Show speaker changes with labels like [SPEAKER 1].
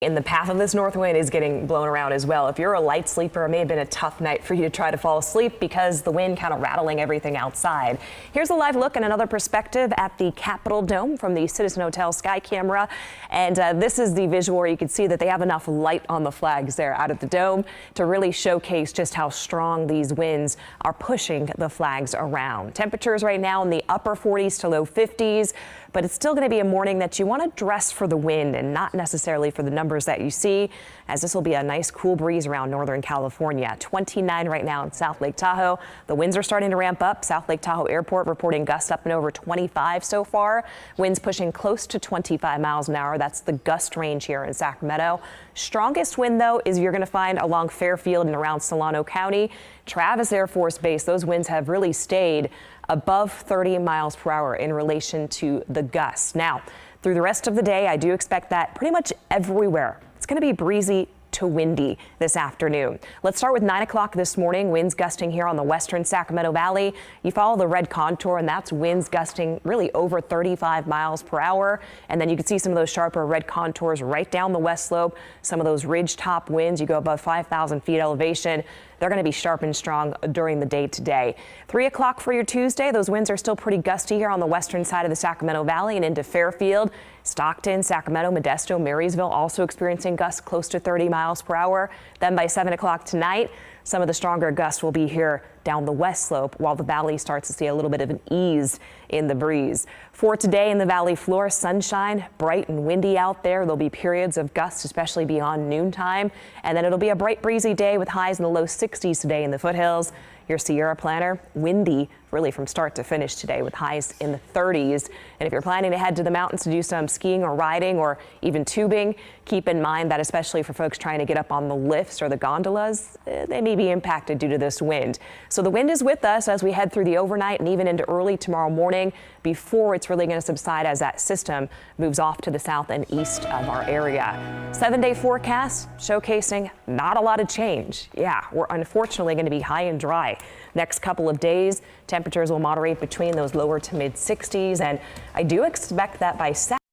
[SPEAKER 1] In the path of this north wind is getting blown around as well. If you're a light sleeper, it may have been a tough night for you to try to fall asleep because the wind kind of rattling everything outside. Here's a live look and another perspective at the Capitol Dome from the Citizen Hotel sky camera. And this is the visual where you can see that they have enough light on the flags there out at the dome to really showcase just how strong these winds are pushing the flags around. Temperatures right now in the upper 40s to low 50s, but it's still going to be a morning that you want to dress for the wind and not necessarily for the numbers that you see, as this will be a nice cool breeze around Northern California. 29 right now in South Lake Tahoe. The winds are starting to ramp up. South Lake Tahoe Airport reporting gusts up and over 25 so far. Winds pushing close to 25 miles an hour. That's the gust range here in Sacramento. Strongest wind, though, is you're going to find along Fairfield and around Solano County. Travis Air Force Base, those winds have really stayed above 30 miles per hour in relation to the gusts. Now, through the rest of the day, I do expect that pretty much everywhere it's going to be breezy to windy this afternoon. Let's start with 9 o'clock this morning. Winds gusting here on the western Sacramento Valley. You follow the red contour, and that's winds gusting really over 35 miles per hour. And then you can see some of those sharper red contours right down the west slope. Some of those ridge top winds, you go above 5,000 feet elevation. They're going to be sharp and strong during the day today. 3 o'clock for your Tuesday. Those winds are still pretty gusty here on the western side of the Sacramento Valley and into Fairfield, Stockton, Sacramento, Modesto, Marysville also experiencing gusts close to 30 miles per hour. Then by 7 o'clock tonight, some of the stronger gusts will be here down the west slope, while the valley starts to see a little bit of an ease in the breeze. For today in the valley floor, sunshine, bright and windy out there. There'll be periods of gusts, especially beyond noontime. And then it'll be a bright, breezy day with highs in the low 60s today in the foothills. Your Sierra planner, windy really from start to finish today with highs in the 30s. And if you're planning to head to the mountains to do some skiing or riding or even tubing, keep in mind that especially for folks trying to get up on the lifts or the gondolas, they may be impacted due to this wind. So the wind is with us as we head through the overnight and even into early tomorrow morning before it's really going to subside as that system moves off to the south and east of our area. 7-day forecast showcasing not a lot of change. Yeah, we're unfortunately going to be high and dry. Next couple of days, temperatures will moderate between those lower to mid 60s, and I do expect that by Saturday